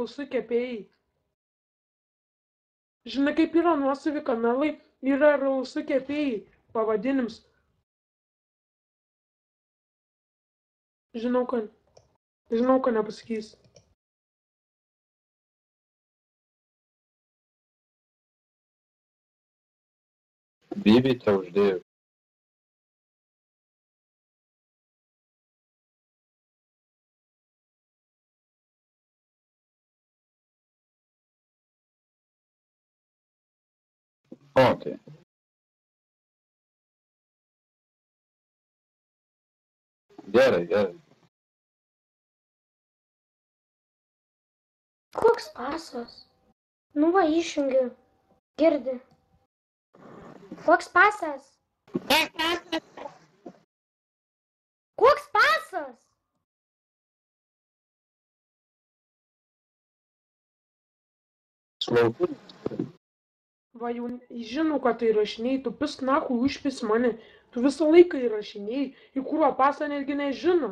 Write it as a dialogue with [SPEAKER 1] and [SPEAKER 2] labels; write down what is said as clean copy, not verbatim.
[SPEAKER 1] RLS kepėjai. Žinai, kaip yra nuosavi kanalai, yra RLS kepėjai pavadinims. Žinau, kad nepasakys.
[SPEAKER 2] Bibiai tau uždėjo. Okay. Gerai.
[SPEAKER 3] Koks pasas? Nu va, išjungiu. Girdi. Koks pasas? Koks pasas?
[SPEAKER 2] Slauku.
[SPEAKER 1] Va, jau žinau, kad tai įrašinėjai, tu pisk nachui užpis mane. Tu visą laiką įrašinėjai, į kuriuo pasą netgi nežino.